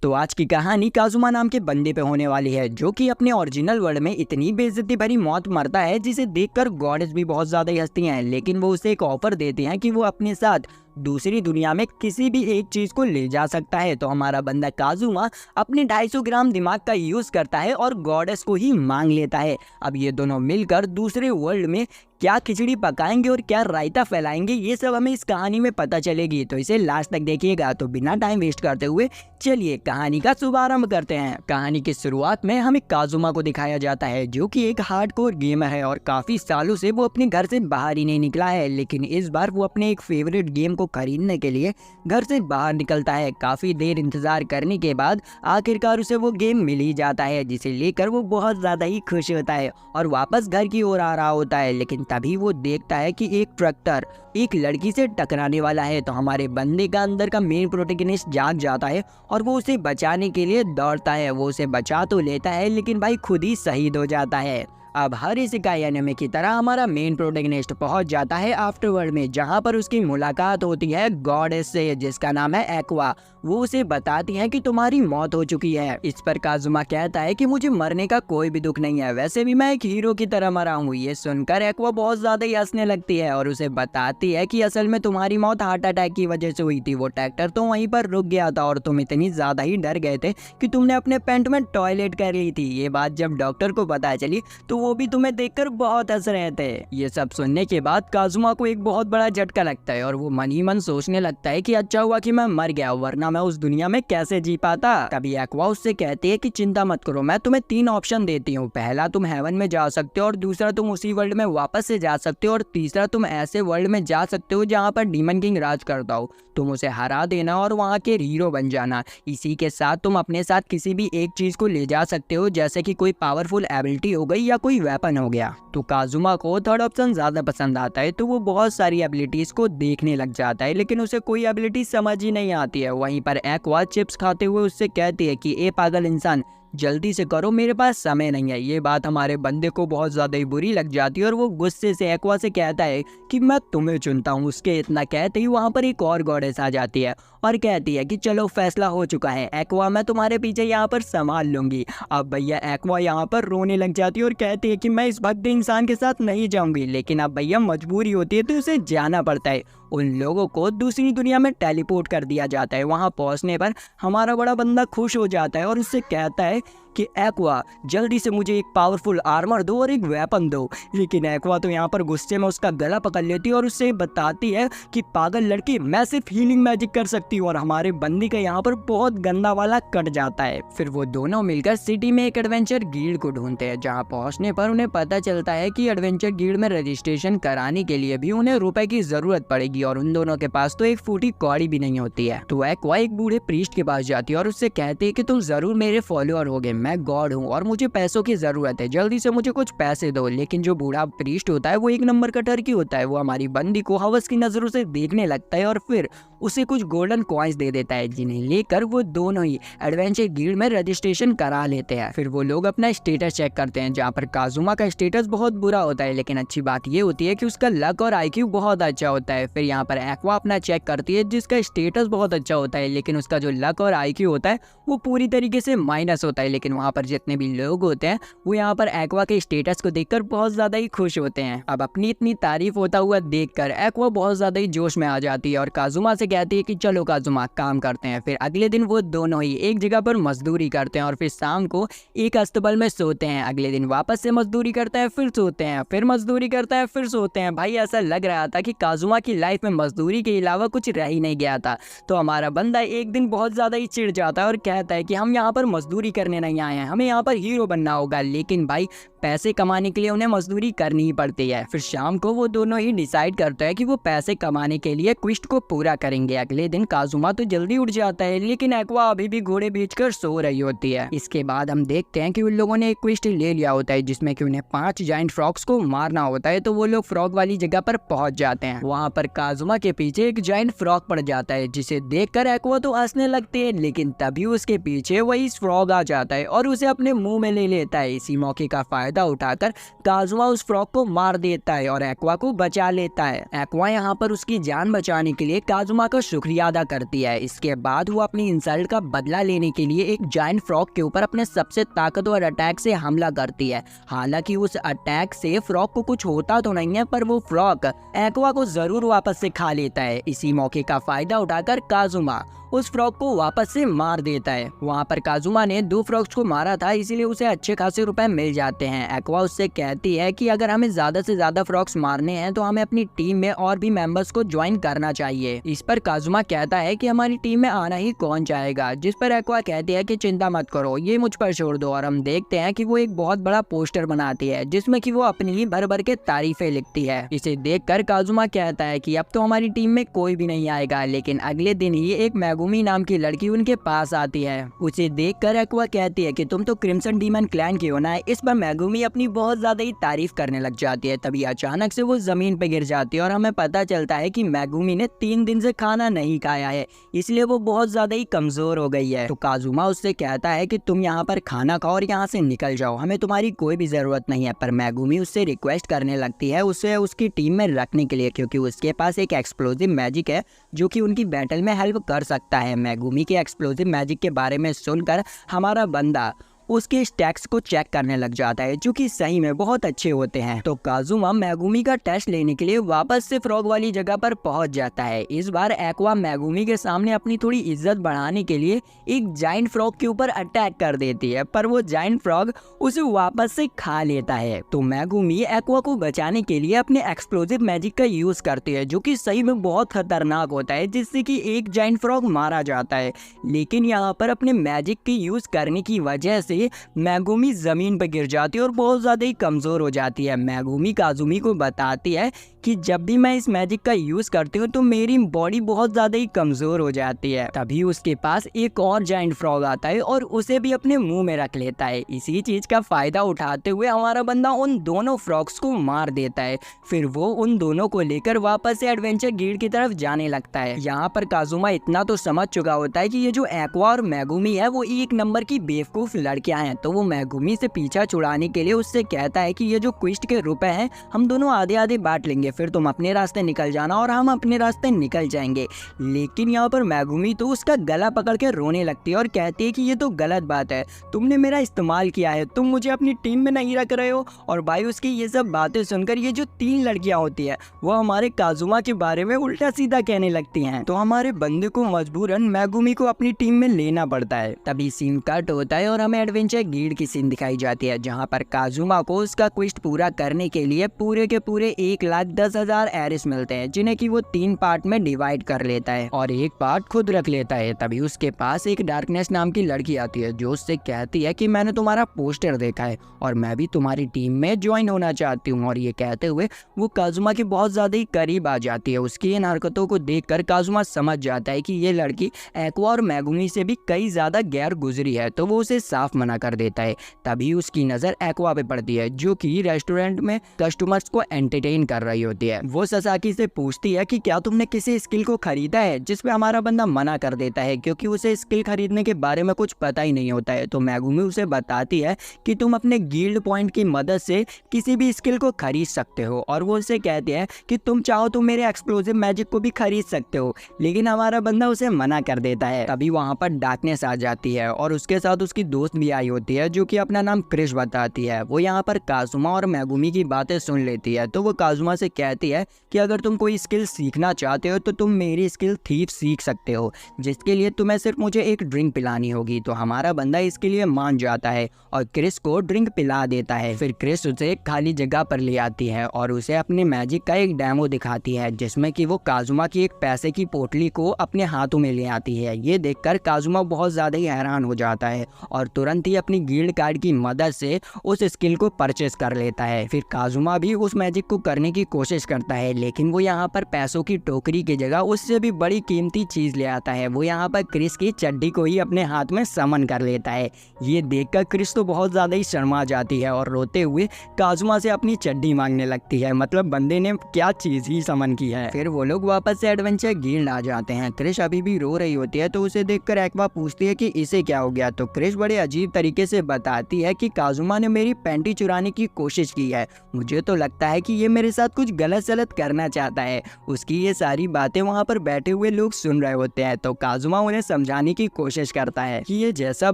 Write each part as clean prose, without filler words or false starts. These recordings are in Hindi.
तो आज की कहानी काजुमा नाम के बंदे पे होने वाली है, जो कि अपने ओरिजिनल वर्ल्ड में इतनी बेइज्जती भरी मौत मरता है जिसे देखकर गॉडेस भी बहुत ज्यादा ही हंसती हैं। लेकिन वो उसे एक ऑफर देते हैं कि वो अपने साथ दूसरी दुनिया में किसी भी एक चीज को ले जा सकता है। तो हमारा बंदा काजुमा अपने 250 ग्राम दिमाग का यूज करता है और गॉडेस को ही मांग लेता है। अब ये दोनों मिलकर दूसरे वर्ल्ड में क्या खिचड़ी पकाएंगे और क्या रायता फैलाएंगे, ये सब हमें इस कहानी में पता चलेगी। तो इसे लास्ट तक देखिएगा। तो बिना टाइम वेस्ट करते हुए चलिए कहानी का शुभारंभ करते हैं। कहानी की शुरुआत में हमें काजुमा को दिखाया जाता है, जो कि एक हार्डकोर गेमर है और काफी सालों से वो अपने घर से बाहर ही नहीं निकला है। लेकिन इस बार वो अपने एक फेवरेट गेम को खरीदने के लिए घर से बाहर निकलता है। काफी देर इंतजार करने के बाद आखिरकार उसे वो गेम मिल ही जाता है, जिसे लेकर वो बहुत ज्यादा ही खुश होता है और वापस घर की ओर आ रहा होता है। लेकिन तभी वो देखता है कि एक ट्रैक्टर एक लड़की से टकराने वाला है। तो हमारे बंदे का अंदर का मेन प्रोटैगनिस्ट जाग जाता है और वो उसे बचाने के लिए दौड़ता है। वो उसे बचा तो लेता है, लेकिन भाई खुद ही शहीद हो जाता है। अब हर इसेकाई एनिमे की तरह हमारा मेन प्रोटैगनिस्ट पहुंच जाता है आफ्टरवर्ल्ड में, जहां पर उसकी मुलाकात होती है गॉडेस से, जिसका नाम है एक्वा। वो उसे बताती है कि तुम्हारी मौत हो चुकी है। इस पर काजुमा कहता है कि मुझे मरने का कोई भी दुख नहीं है, वैसे भी मैं एक हीरो की तरह मरा हूँ। ये सुनकर एक्वा बहुत ज्यादा ही हंसने लगती है और उसे बताती है कि असल में तुम्हारी मौत हार्ट अटैक की वजह से हुई थी। वो ट्रैक्टर तो वहीं पर रुक गया था और तुम इतनी ज्यादा ही डर गए थे कि तुमने अपने पेंट में टॉयलेट कर ली थी। ये बात जब डॉक्टर को पता चली तो वो भी तुम्हें देखकर बहुत हंस रहे थे। ये सब सुनने के बाद काजुमा को एक बहुत बड़ा झटका लगता है और वो मन ही मन सोचने लगता है कि अच्छा हुआ कि मैं मर गया, वरना मैं उस दुनिया में कैसे जी पाता। तभी एक्वा उससे कहती है कि चिंता मत करो, मैं तुम्हें 3 ऑप्शन देती हूँ। पहला, तुम हेवन में जा सकते हो, और दूसरा, तुम उसी वर्ल्ड में वापस से जा सकते हो, और तीसरा, तुम ऐसे वर्ल्ड में जा सकते हो जहाँ पर डीमन किंग राज करता हो। तुम उसे हरा देना और वहाँ के हीरो बन जाना। इसी के साथ तुम अपने साथ किसी भी एक चीज को ले जा सकते हो, जैसे कि कोई पावरफुल एबिलिटी हो गई या कोई वेपन हो गया। तो काजुमा को थर्ड ऑप्शन ज्यादा पसंद आता है, तो वो बहुत सारी एबिलिटीज को देखने लग जाता है, लेकिन उसे कोई एबिलिटी समझ ही नहीं आती है। वहीं पर एक्वा चिप्स खाते हुए उससे कहती है कि ए पागल इंसान, जल्दी से करो, मेरे पास समय नहीं है। ये बात हमारे बंदे को बहुत ज्यादा ही बुरी लग जाती है और वो गुस्से से एक्वा से कहता है कि मैं तुम्हें चुनता हूँ। उसके इतना कहते ही वहाँ पर एक और गॉडेस आ जाती है और कहती है कि चलो फैसला हो चुका है एक्वा, मैं तुम्हारे पीछे यहाँ पर संभाल लूंगी। अब भैया एक्वा यहाँ पर रोने लग जाती है और कहती है कि मैं इस भद्दे इंसान के साथ नहीं जाऊंगी। लेकिन अब भैया मजबूरी होती है तो उसे जाना पड़ता है। उन लोगों को दूसरी दुनिया में टेलीपोर्ट कर दिया जाता है। वहां पहुंचने पर हमारा बड़ा बंदा खुश हो जाता है और उससे कहता है कि एक्वा, जल्दी से मुझे एक पावरफुल आर्मर दो और एक वेपन दो। लेकिन एक्वा तो यहाँ पर गुस्से में उसका गला पकड़ लेती है और उससे बताती है कि पागल लड़की, मैं सिर्फ हीलिंग मैजिक कर सकती हूँ। और हमारे बंदी का यहाँ पर बहुत गंदा वाला कट जाता है। फिर वो दोनों मिलकर सिटी में एक एडवेंचर गिल्ड को ढूंढते हैं, जहाँ पहुंचने पर उन्हें पता चलता है कि एडवेंचर गिल्ड में रजिस्ट्रेशन कराने के लिए भी उन्हें रुपए की जरूरत पड़ेगी और उन दोनों के पास तो एक फूटी कौड़ी भी नहीं होती है। तो एक्वा एक बूढ़े प्रीस्ट के पास जाती है और उससे कहती है कि तुम जरूर मेरे फॉलोअर होगे, मैं गॉड हूँ और मुझे पैसों की जरूरत है, जल्दी से मुझे कुछ पैसे दो। लेकिन जो बूढ़ा प्रीस्ट होता है वो एक नंबर का टर्की होता है। वो हमारी बंदी को हवस की नजरों से देखने लगता है और फिर उसे कुछ गोल्डन कॉइन्स दे देता है, जिन्हें लेकर वो दोनों ही एडवेंचर गिल्ड में रजिस्ट्रेशन करा लेते हैं। फिर वो लोग अपना स्टेटस चेक करते हैं, जहाँ पर काजुमा का स्टेटस बहुत बुरा होता है, लेकिन अच्छी बात ये होती है कि उसका लक और आईक्यू बहुत अच्छा होता है। फिर यहाँ पर एक्वा अपना चेक करती है, जिसका स्टेटस बहुत अच्छा होता है, लेकिन उसका जो लक और आईक्यू होता है वो पूरी तरीके से माइनस होता है। लेकिन वहाँ पर जितने भी लोग होते हैं वो यहाँ पर एक्वा के स्टेटस को देखकर बहुत ज्यादा ही खुश होते हैं। अब अपनी इतनी तारीफ होता हुआ देखकर एक्वा बहुत ज्यादा ही जोश में आ जाती है और काजुमा से कहती है कि चलो काजुमा, काम करते हैं। फिर अगले दिन वो दोनों ही एक जगह पर मजदूरी करते हैं और फिर शाम को एक अस्तबल में सोते हैं। अगले दिन वापस से मजदूरी करते हैं, फिर सोते हैं, फिर मजदूरी करते हैं, फिर सोते हैं। भाई ऐसा लग रहा था कि काजुमा की लाइफ में मजदूरी के अलावा कुछ रह ही नहीं गया था। तो हमारा बंदा एक दिन बहुत ज्यादा ही चिढ़ जाता है और कहता है कि हम यहाँ पर मजदूरी करने नहीं आए हैं, हमें यहाँ पर हीरो बनना होगा। लेकिन भाई पैसे कमाने के लिए उन्हें मजदूरी करनी ही पड़ती है। फिर शाम को वो दोनों ही डिसाइड करते हैं कि वो पैसे कमाने के लिए क्विस्ट को पूरा करेंगे। अगले दिन काजुमा तो जल्दी उठ जाता है, लेकिन एक्वा अभी भी घोड़े बेचकर सो रही होती है। इसके बाद हम देखते हैं कि उन लोगों ने एक क्विस्ट ले लिया होता है, जिसमें कि उन्हें 5 जाइंट फ्रॉग्स को मारना होता है। तो वो लोग फ्रॉग वाली जगह पर पहुंच जाते हैं। वहाँ पर काजुमा के पीछे एक जाइंट फ्रॉग पड़ जाता है, जिसे देखकर एक्वा तो हंसने लगती है, लेकिन तभी उसके पीछे वही फ्रॉग आ जाता है और उसे अपने मुंह में ले लेता है। इसी मौके का फायदा उठाकर काजुमा उस फ्रॉग को मार देता है और एक्वा को बचा लेता है। एक्वा यहाँ पर उसकी जान बचाने के लिए काजुमा काजुमा का शुक्रिया अदा करती है। इसके बाद वो अपनी इंसल्ट का बदला लेने के लिए एक जायंट फ्रॉग के ऊपर अपने सबसे ताकतवर अटैक से हमला करती है। हालांकि उस अटैक से फ्रॉग को कुछ होता तो नहीं है, पर वो फ्रॉग एक्वा को जरूर वापस से खा लेता है। इसी मौके का फायदा उठाकर काजुमा उस फ्रॉग को वापस से मार देता है। वहाँ पर काजुमा ने 2 फ्रॉग्स को मारा था, इसीलिए उसे अच्छे खासे रुपए मिल जाते हैं। एक्वा उससे कहती है कि अगर हमें ज्यादा से ज्यादा फ्रॉग्स मारने हैं तो हमें अपनी टीम में और भी मेंबर्स को ज्वाइन करना चाहिए। इस पर काजुमा कहता है कि हमारी टीम में आना ही कौन चाहेगा, जिस पर एक्वा कहती है कि चिंता मत करो, ये मुझ पर छोड़ दो। और हम देखते हैं कि वो एक बहुत बड़ा पोस्टर बनाती है जिसमें कि वो अपनी ही भर भर के तारीफें लिखती है। इसे देखकर काजुमा कहता है कि अब तो हमारी टीम में कोई भी नहीं आएगा। लेकिन अगले दिन ही एक मेगुमी नाम की लड़की उनके पास आती है। उसे देखकर एक्वा कहती है कि तुम तो क्रिम्सन डीमन क्लैन की हो ना। इस पर मेगुमी अपनी बहुत ज्यादा ही तारीफ करने लग जाती है। तभी अचानक से वो जमीन पे गिर जाती है और हमें पता चलता है कि मेगुमी ने 3 दिन से खाना नहीं खाया है, इसलिए वो बहुत ज्यादा ही कमजोर हो गई है। तो काजुमा उससे कहता है कि तुम यहाँ पर खाना खाओ और यहाँ से निकल जाओ, हमें तुम्हारी कोई भी जरूरत नहीं है। पर मेगुमी उससे रिक्वेस्ट करने लगती है उसे उसकी टीम में रखने के लिए, क्योंकि उसके पास एक एक्सप्लोजिव मैजिक है जो कि उनकी बैटल में हेल्प कर सकता है। मेगुमी के एक्सप्लोजिव मैजिक के बारे में सुनकर हमारा बंदा उसके स्टैक्स को चेक करने लग जाता है, जो कि सही में बहुत अच्छे होते हैं। तो काजुमा मेगुमी का टेस्ट लेने के लिए वापस से फ्रॉग वाली जगह पर पहुंच जाता है। इस बार एक्वा मेगुमी के सामने अपनी थोड़ी इज्जत बढ़ाने के लिए एक जायंट फ्रॉग के ऊपर अटैक कर देती है, पर वो जायंट फ्रॉग उसे वापस से खा लेता है। तो मेगुमी एक्वा को बचाने के लिए अपने एक्सप्लोजिव मैजिक का यूज करती है, जो कि सही में बहुत खतरनाक होता है, जिससे कि एक जायंट फ्रॉग मारा जाता है। लेकिन यहाँ पर अपने मैजिक के यूज करने की वजह से मेगुमी जमीन पर गिर जाती है और बहुत ज्यादा ही कमजोर हो जाती है। मेगुमी काजुमी को बताती है कि जब भी मैं इस मैजिक का यूज करती हूँ तो मेरी बॉडी बहुत ज्यादा ही कमजोर हो जाती है। तभी उसके पास एक और जायंट फ्रॉग आता है और उसे भी अपने मुंह में रख लेता है। इसी चीज का फायदा उठाते हुए हमारा बंदा उन दोनों फ्रॉग्स को मार देता है। फिर वो उन दोनों को लेकर वापस से एडवेंचर गिल्ड की तरफ जाने लगता है। यहाँ पर काजुमा इतना तो समझ चुका होता है कि ये जो एक्वा और मेगुमी है वो एक नंबर की बेवकूफ लड़कियां हैं। तो वो मेगुमी से पीछा छुड़ाने के लिए उससे कहता है कि ये जो क्विस्ट के रुपए हैं हम दोनों आधे आधे बांट लेंगे, फिर तुम अपने रास्ते निकल जाना और हम अपने रास्ते निकल जाएंगे। लेकिन यहाँ पर मेगुमी तो उसका गला पकड़ के रोने लगती है और कहती है कि ये तो गलत बात है, तुमने मेरा इस्तेमाल किया है, तुम मुझे अपनी टीम में नहीं रख रहे हो। और भाई उसकी ये सब बातें सुनकर ये जो 3 लड़कियां होती है वो हमारे काजुमा के बारे में उल्टा सीधा कहने लगती हैं। तो हमारे बंदे को मजबूरन मेगुमी को अपनी टीम में लेना पड़ता है। तभी सीन कट होता है और हमें एडवेंचर गिल्ड की सीन दिखाई जाती है, जहाँ पर काजुमा को उसका क्विस्ट पूरा करने के लिए पूरे के पूरे 1,10,000 एरिस मिलते हैं, जिन्हें कि वो 3 पार्ट में डिवाइड कर लेता है और एक पार्ट खुद रख लेता है। तभी उसके पास एक डार्कनेस नाम की लड़की आती है जो उससे कहती है कि मैंने तुम्हारा पोस्टर देखा है और मैं भी तुम्हारी टीम में ज्वाइन होना चाहती हूँ। और ये कहते हुए वो काजुमा के बहुत ज्यादा ही करीब आ जाती है। उसकी इन हरकतों को देखकर काजुमा समझ जाता है कि ये लड़की एक्वा और मेगुमी से भी कई ज्यादा गैर गुजरी है, तो वो उसे साफ मना कर देता है। तभी उसकी नजर एक्वा पे पड़ती है जो कि रेस्टोरेंट में कस्टमर्स को एंटरटेन कर रही होती है। वो ससाकी से पूछती है कि क्या तुमने किसी स्किल को खरीदा है, जिस पे हमारा बंदा मना कर देता है क्योंकि उसे स्किल खरीदने के बारे में कुछ पता ही नहीं होता है। तो मेगुमी उसे बताती है कि तुम अपने गिल्ड पॉइंट की मदद से किसी भी स्किल को खरीद सकते हो और वो उसे कहती है कि तुम चाहो तो मेरे एक्सप्लोजिव मैजिक को भी खरीद सकते हो, लेकिन हमारा बंदा उसे मना कर देता है। तभी वहाँ पर डार्कनेस आ जाती है और उसके साथ उसकी दोस्त भी आई होती है जो कि अपना नाम क्रिश बताती है। वो यहाँ पर काजुमा और मेगुमी की बातें सुन लेती है। तो वो काजुमा से कहती है कि अगर तुम कोई स्किल सीखना चाहते हो तो तुम मेरी स्किल थीफ सीख सकते हो, जिसके लिए तुम्हें सिर्फ मुझे एक ड्रिंक पिलानी होगी। तो हमारा बंदा इसके लिए मान जाता है और क्रिस को ड्रिंक पिला देता है। फिर क्रिस उसे एक खाली जगह पर ले आती है और उसे अपने मैजिक का एक डेमो दिखाती है, जिसमें कि वो काजुमा की एक पैसे की पोटली को अपने हाथों में ले आती है। ये देखकर काजुमा बहुत ज्यादा ही हैरान हो जाता है और तुरंत ही अपनी गिल्ड कार्ड की मदद से उस स्किल को परचेस कर लेता है। फिर काजुमा भी उस मैजिक को करने की कोशिश करता है, लेकिन वो यहाँ पर पैसों की टोकरी की जगह उससे भी बड़ी कीमती चीज ले आता है। वो यहाँ पर क्रिस की चड्डी को ही अपने हाथ में समन कर लेता है। ये देखकर क्रिस तो बहुत ज्यादा ही शर्मा जाती है और रोते हुए काजुमा से अपनी चड्डी मांगने लगती है। मतलब बंदे ने क्या चीज ही समन की है। फिर वो लोग वापस से एडवेंचर गिल्ड आ जाते हैं। क्रिस अभी भी रो रही होती है तो उसे देखकर एक्वा पूछती है कि इसे क्या हो गया। तो क्रिस बड़े अजीब तरीके से बताती है कि काजुमा ने मेरी पैंटी चुराने की कोशिश की है, मुझे तो लगता है कि ये मेरे साथ कुछ गलत सलत करना चाहता है। उसकी ये सारी बातें वहाँ पर बैठे हुए लोग सुन रहे होते हैं, तो काजुमा उन्हें समझाने की कोशिश करता है कि ये जैसा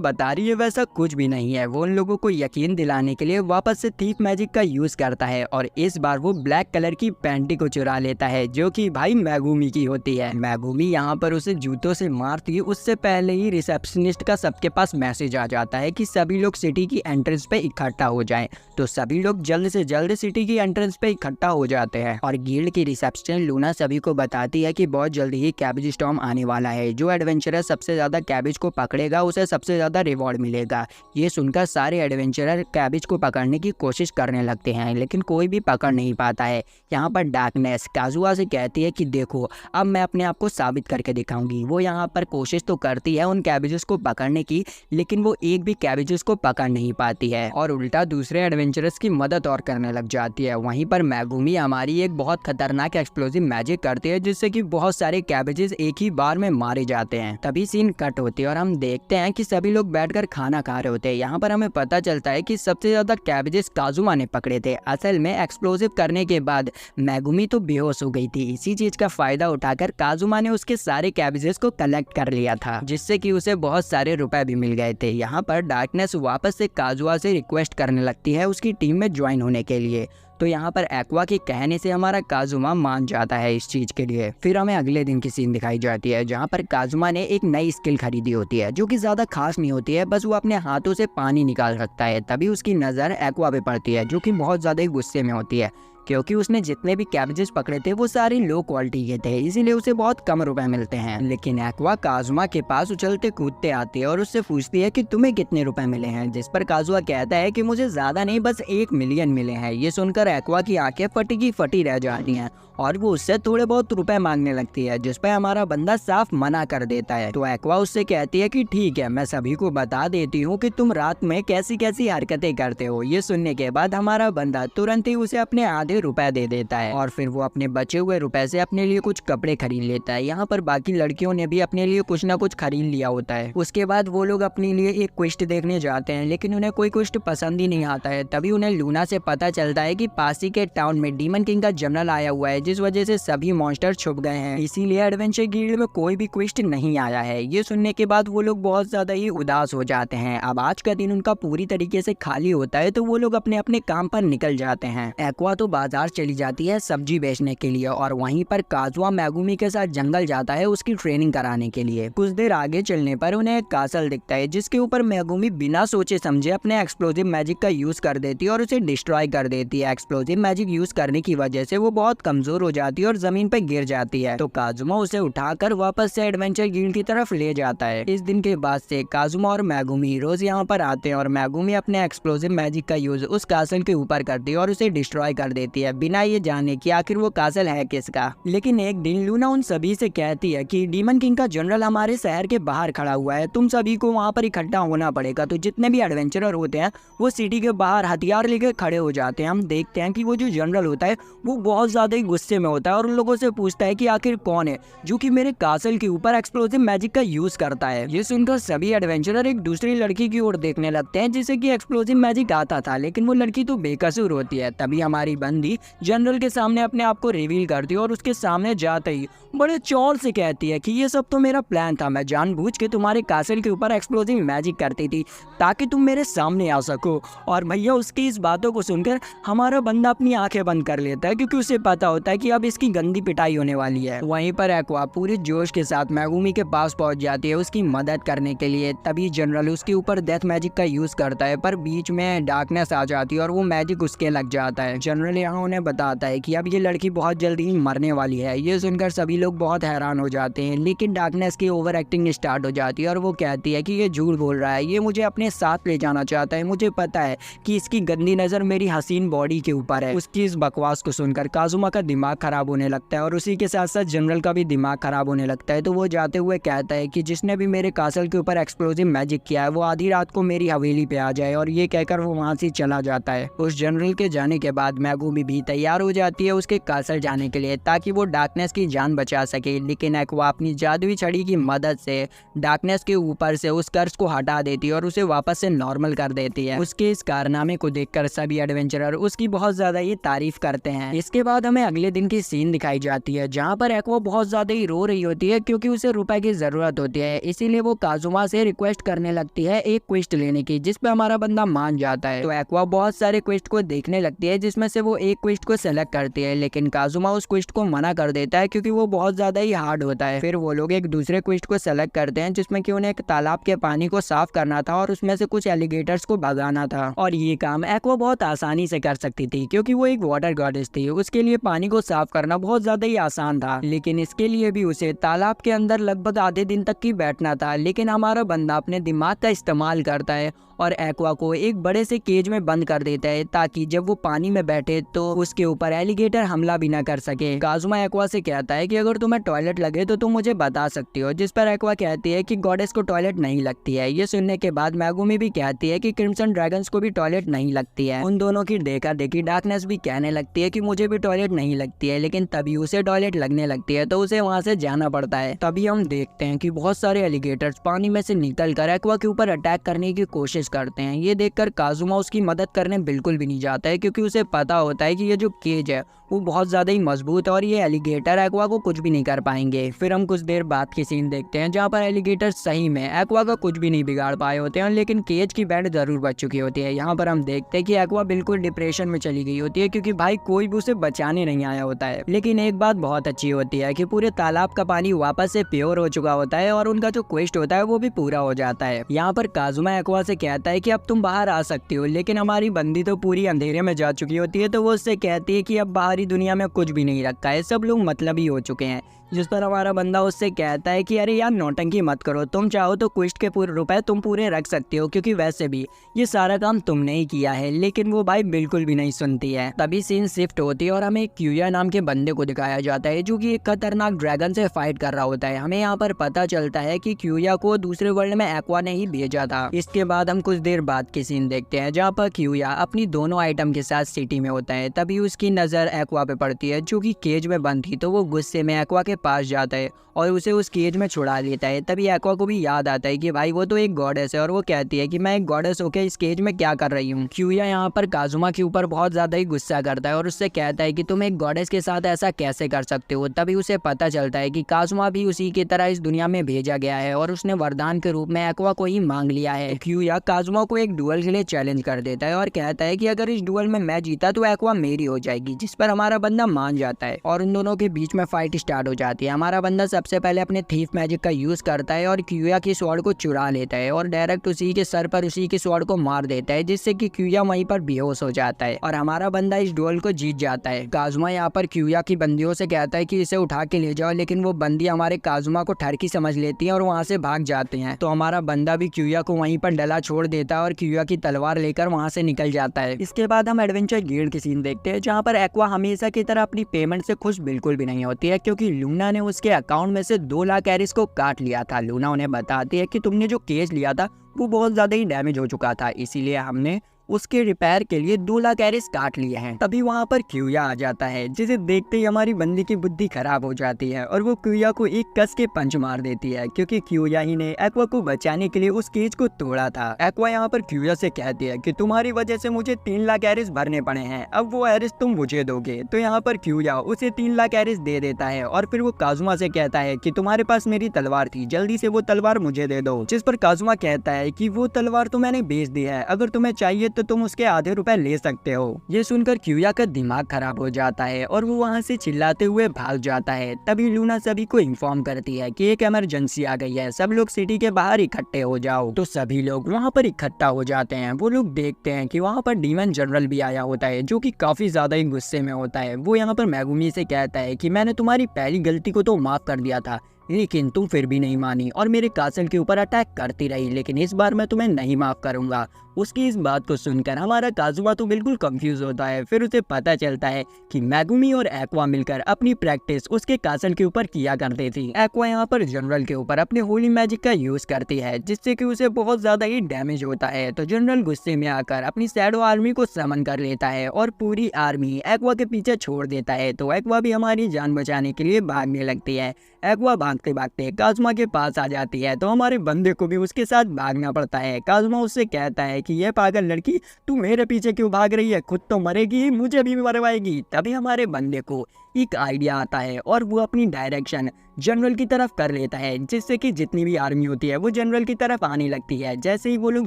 बता रही है वैसा कुछ भी नहीं है। वो उन लोगों को यकीन दिलाने के लिए वापस से थीफ मैजिक का यूज करता है और इस बार वो ब्लैक कलर की पैंटी को चुरा लेता है, जो कि भाई मेगुमी की होती है। मेगुमी यहाँ पर उसे जूतों से मारती है, उससे पहले ही रिसेप्शनिस्ट का सबके पास मैसेज आ जाता है कि सभी लोग सिटी की एंट्रेंस पे इकट्ठा हो जाएं। तो सभी लोग जल्द से जल्द सिटी की एंट्रेंस पे इकट्ठा हो जाते हैं और गिल्ड की रिसेप्शन लूना सभी को बताती है कि बहुत जल्दी ही कैबेज स्टॉर्म आने वाला है। जो एडवेंचरर सबसे ज्यादा कैबेज को पकड़ेगा उसे सबसे ज्यादा रिवॉर्ड मिलेगा। ये सुनकर सारे एडवेंचरर कैबेज को पकड़ने की कोशिश करने लगते हैं, लेकिन कोई भी पकड़ नहीं पाता है। यहाँ पर डार्कनेस काजुआ से कहती है कि देखो अब मैं अपने आप को साबित करके दिखाऊंगी। वो यहाँ पर कोशिश तो करती है उन कैबेजेस को पकड़ने की, लेकिन वो एक भी कैबेजेस को पकड़ नहीं पाती है और उल्टा दूसरे एडवेंचरर्स की मदद और करने लग जाती है। वहीं पर मेगुमी हमारी एक बहुत खतरनाक एक्सप्लोसिव मैजिक करती है, जिससे कि बहुत सारे कैबेजेस एक ही बार में मारे जाते हैं। तभी सीन कट होती है और हम देखते हैं कि सभी लोग बैठकर खाना खा रहे होते हैं। यहाँ पर हमें पता चलता है कि सबसे ज्यादा कैबेजेस काजुमा ने पकड़े थे। असल में एक्सप्लोसिव करने के बाद मेगुमी तो बेहोश हो गई थी। इसी चीज का फायदा उठाकर काजुमा ने उसके सारे कैबेजेस को कलेक्ट कर लिया था, जिससे कि उसे बहुत सारे रुपए भी मिल गए थे। यहाँ पर डार्कनेस वापस से काजुआ से रिक्वेस्ट करने लगती है उसकी टीम में ज्वाइन होने के लिए। तो यहाँ पर एक्वा के कहने से हमारा काजुमा मान जाता है इस चीज के लिए। फिर हमें अगले दिन की सीन दिखाई जाती है, जहाँ पर काजुमा ने एक नई स्किल खरीदी होती है, जो कि ज्यादा खास नहीं होती है, बस वो अपने हाथों से पानी निकाल सकता है। तभी उसकी नजर एक्वा पे पड़ती है, जो कि बहुत ज्यादा गुस्से में होती है, क्योंकि उसने जितने भी कैबेजेस पकड़े थे वो सारे लो क्वालिटी के थे, इसीलिए उसे बहुत कम रुपए मिलते हैं। लेकिन एक्वा काजुमा के पास उछलते कूदते आती है और उससे पूछती है कि तुम्हें कितने रुपए मिले हैं, जिस पर काजुआ कहता है कि मुझे ज्यादा नहीं बस 1 मिलियन मिले हैं। ये सुनकर एक्वा की आंखें फटी की फटी रह जाती हैं और वो उससे थोड़े बहुत रुपए मांगने लगती है, जिस पर हमारा बंदा साफ मना कर देता है। तो एक्वा उससे कहती है कि ठीक है, मैं सभी को बता देती हूँ कि तुम रात में कैसी कैसी हरकतें करते हो। ये सुनने के बाद हमारा बंदा तुरंत ही उसे अपने आधे रुपए दे देता है और फिर वो अपने बचे हुए रुपए से अपने लिए कुछ कपड़े खरीद लेता है। यहाँ पर बाकी लड़कियों ने भी अपने लिए कुछ ना कुछ खरीद लिया होता है। उसके बाद वो लोग अपने लिए एक क्वेस्ट देखने जाते हैं, लेकिन उन्हें कोई क्वेस्ट पसंद ही नहीं आता है। तभी उन्हें लूना से पता चलता है कि पास ही के टाउन में डीमन किंग का जनरल आया हुआ है, जिस वजह से सभी मॉन्स्टर छुप गए हैं, इसीलिए एडवेंचर गिल्ड में कोई भी क्वेस्ट नहीं आया है। ये सुनने के बाद वो लोग बहुत ज्यादा ही उदास हो जाते हैं। अब आज का दिन उनका पूरी तरीके से खाली होता है, तो वो लोग अपने अपने काम पर निकल जाते हैं। एक्वा तो बाजार चली जाती है सब्जी बेचने के लिए और वहीं पर काजुआ मेगुमी के साथ जंगल जाता है उसकी ट्रेनिंग कराने के लिए। कुछ देर आगे चलने पर उन्हें एक कासल दिखता है, जिसके ऊपर मेगुमी बिना सोचे समझे अपने एक्सप्लोसिव मैजिक का यूज कर देती है और उसे डिस्ट्रॉय कर देती है। एक्सप्लोसिव मैजिक यूज करने की वजह से वो बहुत कमजोर हो जाती है और जमीन पर गिर जाती है। तो काजुमा उसे उठाकर वापस से एडवेंचर गिल्ड की तरफ ले जाता है। इस दिन के बाद से काजुमा और मेगुमी रोज यहाँ पर आते हैं और मेगुमी अपने एक्सप्लोसिव मैजिक का यूज उस कासल के ऊपर करती है और उसे डिस्ट्रॉय कर देती है, बिना ये जाने कि आखिर वो कासल है किसका। लेकिन एक दिन लूना उन सभी से कहती है कि डीमन किंग का जनरल हमारे शहर के बाहर खड़ा हुआ है, तुम सभी को वहाँ पर इकट्ठा होना पड़ेगा। तो जितने भी एडवेंचरर होते हैं वो सिटी के बाहर हथियार लेकर खड़े हो जाते हैं। हम देखते हैं कि वो जो जनरल होता है वो बहुत ज्यादा ही गुस्से में होता है और उन लोगों से पूछता है कि आखिर कौन है जो कि मेरे कासल के ऊपर एक्सप्लोसिव मैजिक का यूज करता है। ये सुनकर सभी एडवेंचरर एक दूसरी लड़की की ओर देखने लगते हैं जिसे कि एक्सप्लोसिव मैजिक आता था, लेकिन वो लड़की तो बेकसूर होती है। तभी हमारी बंदी जनरल के सामने अपने आप को रिवील करती है और उसके सामने जाते ही बड़े चौड़ से कहती है कि ये सब तो मेरा प्लान था, मैं जानबूझ के तुम्हारे कासल के ऊपर एक्सप्लोसिव मैजिक करती थी ताकि तुम मेरे सामने आ सको। और भैया उसकी इस बातों को सुनकर हमारा बंदा अपनी आंखें बंद कर लेता है, क्योंकि उसे पता होता है कि अब इसकी गंदी पिटाई होने वाली है। वहीं पर एक्वा पूरे जोश के साथ मेगुमी के पास पहुंच जाती है उसकी मदद करने के लिए। तभी जनरल उसके ऊपर डेथ मैजिक का यूज करता है, पर बीच में डार्कनेस आ जाती है और वो मैजिक उसके लग जाता है। जनरल यहाँ उन्हें बताता है कि अब ये लड़की बहुत जल्दी ही मरने वाली है। ये सुनकर सभी लोग बहुत हैरान हो जाते हैं, लेकिन डार्कनेस की ओवर एक्टिंग स्टार्ट हो जाती है और वो कहती है कि ये झूठ बोल रहा है, ये मुझे अपने साथ ले जाना चाहता है, मुझे पता है कि इसकी गंदी नजर मेरी हसीन बॉडी के ऊपर है। उसकी इस बकवास को सुनकर काजुमा का दिमाग खराब होने लगता है और उसी के साथ साथ जनरल का भी दिमाग खराब होने लगता है। तो वो जाते हुए कहता है कि जिसने भी मेरे कासल के ऊपर एक्सप्लोसिव मैजिक किया है वो आधी रात को मेरी हवेली पे आ जाए, और ये कहकर वो वहाँ से चला जाता है। उस जनरल के जाने के बाद मेगुमी मेगुमी भी तैयार हो जाती है उसके कासल जाने के लिए ताकि वो डार्कनेस की जान बचा सके, लेकिन एक्वा अपनी जादुई छड़ी की मदद से डार्कनेस के ऊपर से उस कर्स को हटा देती है और उसे वापस से नॉर्मल कर देती है। उसके इस कारनामे को देखकर सभी एडवेंचरर उसकी बहुत ज्यादा ही तारीफ करते हैं। इसके बाद हमें अगले दिन की सीन दिखाई जाती है जहाँ पर एक्वा बहुत ज्यादा ही रो रही होती है क्योंकि उसे रुपए की जरूरत होती है, इसीलिए वो काजुमा से रिक्वेस्ट करने लगती है एक क्वेस्ट लेने की, जिस पे हमारा बंदा मान जाता है। तो एक्वा बहुत सारे क्वेस्ट को देखने लगती है जिसमें से वो एक क्वेस्ट को सेलेक्ट करती है, लेकिन काजुमा उस क्वेस्ट को मना कर देता है क्योंकि वो बहुत ज्यादा ही हार्ड होता है। फिर वो लोग एक दूसरे क्वेस्ट को सेलेक्ट करते हैं जिसमें कि उन्हें एक तालाब के पानी को साफ करना था और उसमें से कुछ एलिगेटर्स को भगाना था, और ये काम एक्वा बहुत आसानी से कर सकती थी क्योंकि वो एक वाटर गॉडेस थी। उसके लिए पानी को साफ करना बहुत ज्यादा ही आसान था, लेकिन इसके लिए भी उसे तालाब के अंदर लगभग आधे दिन तक ही बैठना था। लेकिन हमारा बंदा अपने दिमाग का इस्तेमाल करता है और एक्वा को एक बड़े से केज में बंद कर देता है ताकि जब वो पानी में बैठे तो उसके ऊपर एलिगेटर हमला भी ना कर सके। काजुमा एक्वा से कहता है कि अगर तुम्हें टॉयलेट लगे तो तुम मुझे बता सकती हो, जिस पर एक्वा कहती है कि गॉडेस को टॉयलेट नहीं लगती है। ये सुनने के बाद मेगुमी भी कहती है कि क्रिम्सन ड्रैगन्स को भी टॉयलेट नहीं लगती है। उन दोनों की देखा देखी डार्कनेस भी कहने लगती है कि मुझे भी टॉयलेट नहीं लगती है, लेकिन तभी उसे टॉयलेट लगने लगती है तो उसे वहाँ से जाना पड़ता है। तभी हम देखते हैं कि बहुत सारे एलिगेटर्स पानी में से निकल कर एक्वा के ऊपर अटैक करने की कोशिश करते हैं। ये देखकर काजुमा उसकी मदद करने बिल्कुल भी नहीं जाता है क्योंकि उसे पता होता है कि ये जो केज है वो बहुत ज्यादा ही मजबूत है और ये एलिगेटर एक्वा को कुछ भी नहीं कर पाएंगे। फिर हम कुछ देर बाद की सीन देखते हैं जहाँ पर एलिगेटर सही में एक्वा का कुछ भी नहीं बिगाड़ पाए होते हैं, लेकिन केज की बैंड जरूर बच चुकी होती है। यहाँ पर हम देखते हैं कि एक्वा बिल्कुल डिप्रेशन में चली गई होती है क्योंकि भाई कोई भी उसे बचाने नहीं आया होता है। लेकिन एक बात बहुत अच्छी होती है कि पूरे तालाब का पानी वापस से प्योर हो चुका होता है और उनका जो क्वेस्ट होता है वो भी पूरा हो जाता है। यहाँ पर काजुमा एक्वा से कहता है कि अब तुम बाहर आ सकती हो, लेकिन हमारी बंदी तो पूरी अंधेरे में जा चुकी होती है। तो वो उससे कहती है कि अब बाहरी दुनिया में कुछ भी नहीं रखा है, सब लोग मतलबी हो चुके हैं। जिस पर हमारा बंदा उससे कहता है कि अरे यार नौटंकी मत करो, तुम चाहो तो क्विस्ट के पूरे रुपए तुम पूरे रख सकते हो क्योंकि वैसे भी ये सारा काम तुमने ही किया है। लेकिन वो भाई बिल्कुल भी नहीं सुनती है। तभी सीन शिफ्ट होती है और हमें क्यूया नाम के बंदे को दिखाया जाता है जो कि एक खतरनाक ड्रैगन से फाइट कर रहा होता है। हमें यहाँ पर पता चलता है कि क्यूया को दूसरे वर्ल्ड में एक्वा ने ही भेजा था। इसके बाद हम कुछ देर बाद की सीन देखते हैं जहाँ पर क्यूया अपनी दोनों आइटम के साथ सिटी में होता है। तभी उसकी नजर एक्वा पे पड़ती है जो कि केज में बंद थी, तो वो गुस्से में एक्वा के पास जाता है और उसे उस केज में छुड़ा लेता है। तभी एक्वा को भी याद आता है कि भाई वो तो एक गॉडेस है और वो कहती है कि मैं एक गॉडेस होके इस केज में क्या कर रही हूँ। क्यूया यहाँ पर काजुमा के ऊपर बहुत ज्यादा ही गुस्सा करता है और उससे कहता है कि तुम एक गॉडेस के साथ ऐसा कैसे कर सकते हो। तभी उसे पता चलता है कि काजुमा भी उसी की तरह इस दुनिया में भेजा गया है और उसने वरदान के रूप में एक्वा को ही मांग लिया है। क्यूया काजुमा को एक डुअल के लिए चैलेंज कर देता है और कहता है कि अगर इस डुअल में मैं जीता तो एक्वा मेरी हो जाएगी, जिस पर हमारा बंदा मान जाता है और उन दोनों के बीच में फाइट स्टार्ट हो जाती है। हमारा बंदा सबसे पहले अपने थीफ मैजिक का यूज करता है और क्यूया की स्वॉर्ड को चुरा लेता है और डायरेक्ट उसी के सर पर उसी की स्वॉर्ड को मार देता है, जिससे कि क्यूया वहीं पर बेहोश हो जाता है और हमारा बंदा इस डुएल को जीत जाता है। काजुमा यहाँ पर क्यूया की बंदियों से कहता है कि इसे उठा के ले जाओ, लेकिन वो बंदी हमारे काजुमा को ठरकी समझ लेती है और वहाँ से भाग जाते हैं। तो हमारा बंदा भी क्यूया को वहीं पर डला छोड़ देता है और क्यूया की तलवार लेकर वहाँ से निकल जाता है। इसके बाद हम एडवेंचर गिल्ड की सीन देखते हैं जहाँ पर एक्वा हमेशा की तरह अपनी पेमेंट से खुश बिल्कुल भी नहीं होती है क्योंकि लूना ने उसके अकाउंट में से 2 लाख एरिस को काट लिया था। लूना उन्हें बताती है कि तुमने जो केस लिया था वो बहुत ज्यादा ही डैमेज हो चुका था, इसीलिए हमने उसके रिपेयर के लिए 2 लाख एरिस काट लिए हैं। तभी वहाँ पर क्यूया आ जाता है, जिसे देखते ही हमारी बंदी की बुद्धि खराब हो जाती है और वो क्यूया को एक कस के पंच मार देती है क्योंकि क्यूया ही ने एक्वा को बचाने के लिए उस केज को तोड़ा था। एक्वा यहाँ पर क्यूया से कहती है कि तुम्हारी वजह से मुझे 3 लाख एरिस भरने पड़े हैं, अब वो एरिस तुम मुझे दोगे। तो यहाँ पर क्यूया उसे 3 लाख एरिस दे देता है और फिर वो काजुमा से कहता है कि तुम्हारे पास मेरी तलवार थी, जल्दी से वो तलवार मुझे दे दो। जिस पर काजुमा कहता है कि वो तलवार तो मैंने बेच दी है, अगर तुम्हें चाहिए तो तुम उसके आधे रुपए ले सकते हो। ये सुनकर क्यूया का दिमाग खराब हो जाता है और वो वहाँ से चिल्लाते हुए भाग जाता है। तभी लूना सभी को इन्फॉर्म करती है कि एक इमरजेंसी आ गई है, सब लोग सिटी के बाहर इकट्ठे हो जाओ। तो सभी लोग वहाँ पर इकट्ठा हो जाते हैं। वो लोग देखते हैं कि वहाँ पर डीमन जनरल भी आया होता है जो कि काफी ज्यादा ही गुस्से में होता है। वो यहाँ पर मेगुमी से कहता है कि मैंने तुम्हारी पहली गलती को तो माफ कर दिया था, लेकिन तुम फिर भी नहीं मानी और मेरे कासल के ऊपर अटैक करती रही, लेकिन इस बार मैं तुम्हें नहीं माफ करूंगा। उसकी इस बात को सुनकर हमारा काजुमा तो बिल्कुल कंफ्यूज होता है। फिर उसे पता चलता है कि मेगुमी और एक्वा मिलकर अपनी प्रैक्टिस उसके कासल के ऊपर किया करती थी। एक्वा यहाँ पर जनरल के ऊपर अपने होली मैजिक का यूज करती है, जिससे कि उसे बहुत ज्यादा ही डैमेज होता है। तो जनरल गुस्से में आकर अपनी शैडो आर्मी को समन कर लेता है और पूरी आर्मी एक्वा के पीछे छोड़ देता है। तो एक्वा भी हमारी जान बचाने के लिए भागने लगती है। एक्वा भागते भागते काजुमा के पास आ जाती है, तो हमारे बंदे को भी उसके साथ भागना पड़ता है। काजुमा उससे कहता है कि यह पागल लड़की तू मेरे पीछे क्यों भाग रही है, खुद तो मरेगी, मुझे भी मरवाएगी। तभी हमारे बंदे को एक आइडिया आता है और वो अपनी डायरेक्शन जनरल की तरफ कर लेता है, जिससे कि जितनी भी आर्मी होती है वो जनरल की तरफ आने लगती है। जैसे ही वो लोग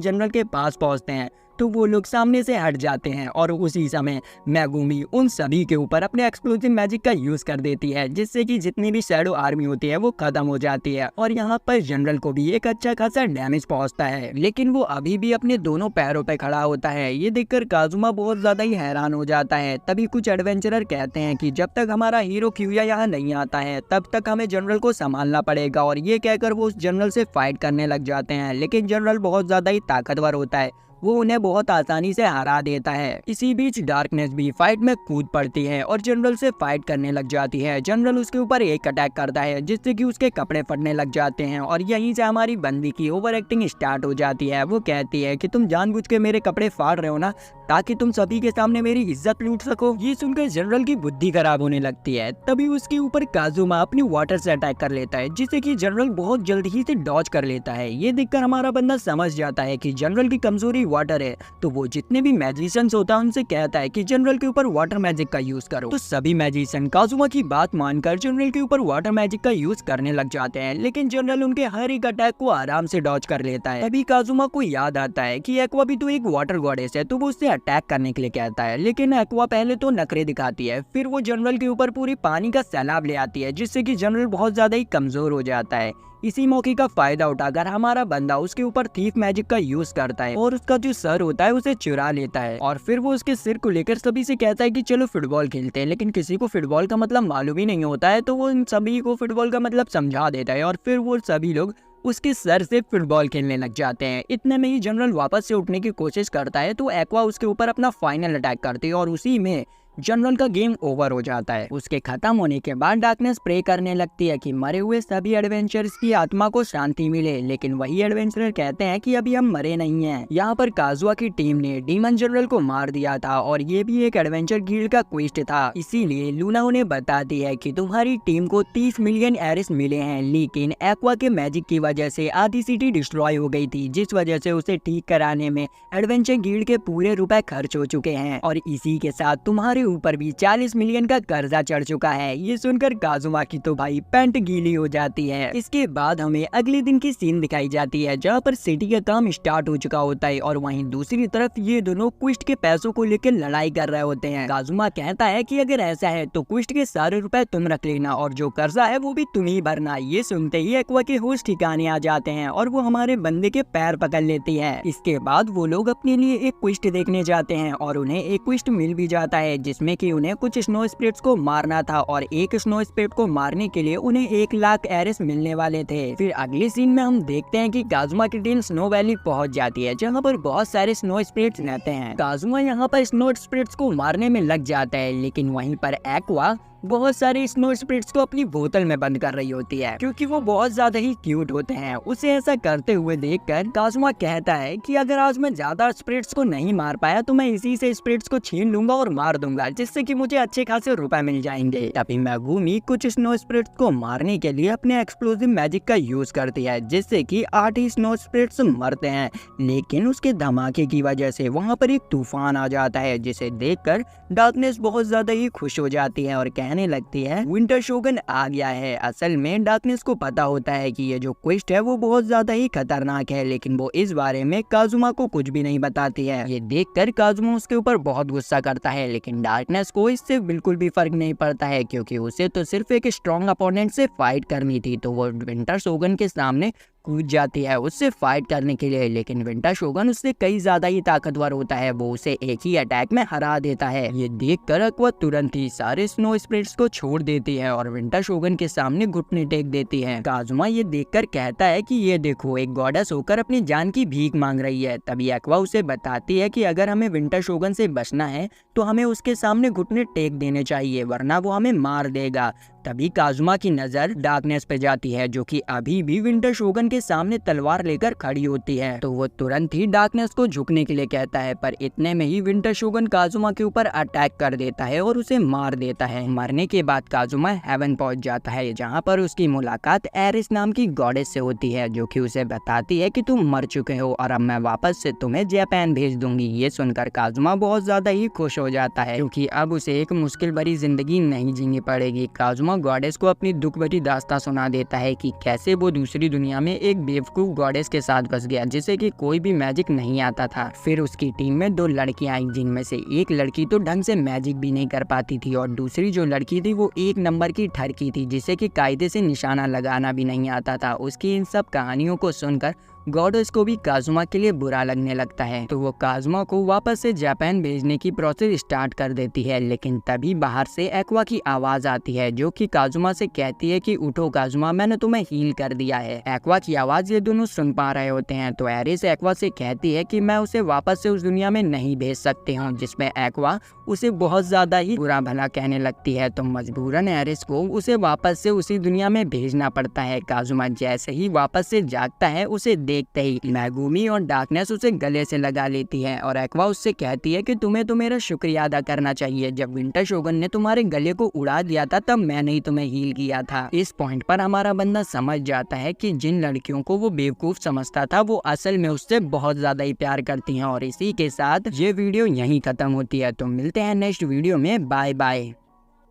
जनरल के पास पहुंचते हैं तो वो लोग सामने से हट जाते हैं और उसी समय मेगुमी उन सभी के ऊपर अपने एक्सप्लोसिव मैजिक का यूज कर देती है, जिससे कि जितनी भी शैडो आर्मी होती है वो खत्म हो जाती है। और यहाँ पर जनरल को भी एक अच्छा खासा डैमेज पहुंचता है, लेकिन वो अभी भी अपने दोनों पैरों पे खड़ा होता है। ये देखकर काजुमा बहुत ज्यादा ही हैरान हो जाता है। तभी कुछ एडवेंचरर कहते हैं कि जब तक हमारा हीरो क्यूया यहाँ नहीं आता है तब तक हमें जनरल को संभालना पड़ेगा। और ये कहकर वो उस जनरल से फाइट करने लग जाते हैं, लेकिन जनरल बहुत ज्यादा ही ताकतवर होता है, वो उन्हें बहुत आसानी से हरा देता है। इसी बीच डार्कनेस भी फाइट में कूद पड़ती है और जनरल से फाइट करने लग जाती है। जनरल उसके ऊपर एक अटैक करता है, जिससे कि उसके कपड़े फटने लग जाते हैं और यहीं से हमारी बंदी की ओवर एक्टिंग स्टार्ट हो जाती है। वो कहती है कि तुम जानबूझ के मेरे कपड़े फाड़ रहे हो ना, ताकि तुम सभी के सामने मेरी इज्जत लूट सको। ये सुनकर जनरल की बुद्धि खराब होने लगती है। तभी उसके ऊपर काजुमा अपनी वाटर से अटैक कर लेता है, जिससे कि जनरल बहुत जल्दी ही से डॉज कर लेता है। ये देखकर हमारा बंदा समझ जाता है कि जनरल की कमजोरी वाटर है, तो वो जितने भी मैजिशियंस होता है उनसे कहता है कि जनरल के ऊपर वाटर मैजिक का यूज करो। तो सभी मैजिशियन काजुमा की बात मानकर जनरल के ऊपर वाटर मैजिक का यूज करने लग जाते हैं, लेकिन जनरल उनके हर एक अटैक को आराम से डॉज कर लेता है। तभी काजुमा को याद आता है कि एक्वा भी तो एक वाटर गॉडेस है, तो वो उससे अटैक करने के लिए कहता है। लेकिन एक्वा पहले तो नखरे दिखाती है, फिर वो जनरल के ऊपर पूरी पानी का सैलाब ले आती है, जिससे कि जनरल बहुत ज्यादा ही कमजोर हो जाता है। इसी मौके का फायदा उठाकर हमारा बंदा उसके ऊपर थीफ मैजिक का यूज करता है और उसका जो सर होता है उसे चुरा लेता है। और फिर वो उसके सिर को लेकर सभी से कहता है कि चलो फुटबॉल खेलते हैं, लेकिन किसी को फुटबॉल का मतलब मालूम ही नहीं होता है, तो वो इन सभी को फुटबॉल का मतलब समझा देता है और फिर वो सभी लोग उसके सर से फुटबॉल खेलने लग जाते हैं। इतने में ही जनरल वापस से उठने की कोशिश करता है, तो एक्वा उसके ऊपर अपना फाइनल अटैक करती है और उसी में जनरल का गेम ओवर हो जाता है। उसके खत्म होने के बाद डार्कनेस प्रे करने लगती है कि मरे हुए सभी एडवेंचरर्स की आत्मा को शांति मिले, लेकिन वही एडवेंचरर कहते हैं कि अभी हम मरे नहीं हैं। यहाँ पर काजुआ की टीम ने डीमन जनरल को मार दिया था और ये भी एक एडवेंचर गिल्ड का क्वेस्ट था, इसीलिए लूना उन्हें बताती है कि तुम्हारी टीम को 30 मिलियन एरिस मिले हैं, लेकिन एक्वा के मैजिक की वजह से आधी सिटी डिस्ट्रॉय हो गई थी, जिस वजह से उसे ठीक कराने में एडवेंचर गिल्ड के पूरे रुपए खर्च हो चुके हैं और इसी के साथ तुम्हारे ऊपर भी 40 मिलियन का कर्जा चढ़ चुका है। ये सुनकर काजुमा की तो भाई पैंट गीली हो जाती है। इसके बाद हमें अगले दिन की सीन दिखाई जाती है, जहाँ पर सिटी का काम स्टार्ट हो चुका होता है और वहीं दूसरी तरफ ये दोनों क्विस्ट के पैसों को लेकर लड़ाई कर रहे होते हैं। काजुमा कहता है कि अगर ऐसा है तो क्विस्ट के सारे रुपए तुम रख लेना और जो कर्जा है वो भी तुम ही भरना। ये सुनते ही एक्वा के होश ठिकाने आ जाते हैं और वो हमारे बंदे के पैर पकड़ लेती है। इसके बाद वो लोग अपने लिए एक क्विस्ट देखने जाते हैं और उन्हें एक क्विस्ट मिल भी जाता है, जिसमें कि उन्हें कुछ स्नो स्पिरिट्स को मारना था और एक स्नो स्पिरिट को मारने के लिए उन्हें 1 लाख एरिस मिलने वाले थे। फिर अगले सीन में हम देखते हैं कि काजुमा की टीम स्नो वैली पहुंच जाती है, जहां पर बहुत सारे स्नो स्पिरिट्स रहते हैं। काजुमा यहां पर स्नो स्पिरिट्स को मारने में लग जाता है, लेकिन वहीं पर एक्वा बहुत सारे स्नो स्पिरिट्स को अपनी बोतल में बंद कर रही होती है, क्योंकि वो बहुत ज्यादा ही क्यूट होते हैं। उसे ऐसा करते हुए देखकर काजुमा कहता है कि अगर आज मैं ज्यादा स्पिरिट्स को नहीं मार पाया तो मैं इसी से स्पिरिट्स को छीन लूंगा और मार दूंगा, जिससे कि मुझे अच्छे खासे रुपए मिल जाएंगे। तभी मेगुमी कुछ स्नो स्पिरिट्स को मारने के लिए अपने एक्सप्लोसिव मैजिक का यूज करती है, जिससे कि 8 ही स्नो स्पिरिट्स मरते हैं। लेकिन उसके धमाके की वजह से वहाँ पर एक तूफान आ जाता है, जिसे देखकर डार्कनेस बहुत ज्यादा ही खुश हो जाती है और कहने लगती है विंटर शोगन आ गया है। असल में डार्कनेस को पता होता है कि ये जो क्वेस्ट है वो बहुत ज्यादा ही खतरनाक है, लेकिन वो इस बारे में काजुमा को कुछ भी नहीं बताती है। ये देखकर काजुमा उसके ऊपर बहुत गुस्सा करता है, लेकिन डार्कनेस को इससे बिल्कुल भी फर्क नहीं पड़ता है, क्योंकि उसे तो सिर्फ एक स्ट्रॉन्ग अपोनेंट से फाइट करनी थी, तो वो विंटर शोगन के सामने कूद जाती है उससे फाइट करने के लिए, लेकिन विंटर शोगन उससे कई ज्यादा ही ताकतवर होता है। वो उसे एक ही अटैक में हरा देता है। ये देखकर एक्वा तुरंत ही सारे स्नो स्पिरिट्स को छोड़ देती है और विंटर शोगन के सामने घुटने टेक देती है। काजुमा ये देखकर कहता है कि ये देखो, एक गॉडेस होकर अपनी जान की भीख मांग रही है। तभी एक्वा उसे बताती है कि अगर हमें विंटर शोगन से बचना है तो हमें उसके सामने घुटने टेक देने चाहिए, वरना वो हमें मार देगा। तभी काजुमा की नजर डार्कनेस पे जाती है, जो कि अभी भी विंटर शोगन के सामने तलवार लेकर खड़ी होती है। तो वो तुरंत ही डार्कनेस को झुकने के लिए कहता है, पर इतने में ही विंटर शोगन काजुमा के ऊपर अटैक कर देता है और उसे मार देता है। मरने के बाद काजुमा हेवन पहुंच जाता है, जहाँ पर उसकी मुलाकात एरिस नाम की गॉडेस से होती है, जो कि उसे बताती है कि तुम मर चुके हो और अब मैं वापस से तुम्हें जापान भेज दूंगी। ये सुनकर काजुमा बहुत ज्यादा ही खुश हो जाता है, क्योंकि अब उसे एक मुश्किल भरी जिंदगी नहीं जीनी पड़ेगी। काजुमा गॉडेस को अपनी दुख भरी दास्तां सुना देता है कि कैसे वो दूसरी दुनिया में एक बेवकूफ गॉडेस के साथ फंस गया, जिसे कि कोई भी मैजिक नहीं आता था। फिर उसकी टीम में 2 लड़कियां आई, जिनमें से एक लड़की तो ढंग से मैजिक भी नहीं कर पाती थी और दूसरी जो लड़की थी वो 1 नंबर की ठरकी थी, जिसे कि कायदे से निशाना लगाना भी नहीं आता था। उसकी इन सब कहानियों को सुनकर गॉडेस को भी काजुमा के लिए बुरा लगने लगता है, तो वो काजुमा को वापस से जापान भेजने की प्रोसेस स्टार्ट कर देती है। लेकिन तभी बाहर से एक्वा की आवाज आती है, जो कि काजुमा से कहती है कि उठो काजुमा, मैंने तुम्हें हील कर दिया है। एक्वा की आवाज ये दोनों सुन पा रहे होते हैं, तो एरिस एक्वा से कहती है कि मैं उसे वापस से उस दुनिया में नहीं भेज सकती हूँ, जिसमें एक्वा उसे बहुत ज्यादा ही बुरा भला कहने लगती है। तो मजबूरन एरिस को उसे वापस से उसी दुनिया में भेजना पड़ता है। काजुमा जैसे ही वापस से जागता है, उसे देखते ही मैगुमी और डार्कनेस उसे गले से लगा लेती है और एक्वा उससे कहती है कि तुम्हें तो मेरा शुक्रिया अदा करना चाहिए। जब विंटर शोगन ने तुम्हारे गले को उड़ा दिया था तब मैंने ही तुम्हें हील किया था। इस पॉइंट पर हमारा बंदा समझ जाता है कि जिन लड़कियों को वो बेवकूफ समझता था वो असल में उससे बहुत ज्यादा ही प्यार करती हैं। और इसी के साथ ये वीडियो यहीं खत्म होती है। तो मिलते हैं नेक्स्ट वीडियो में। Bye bye.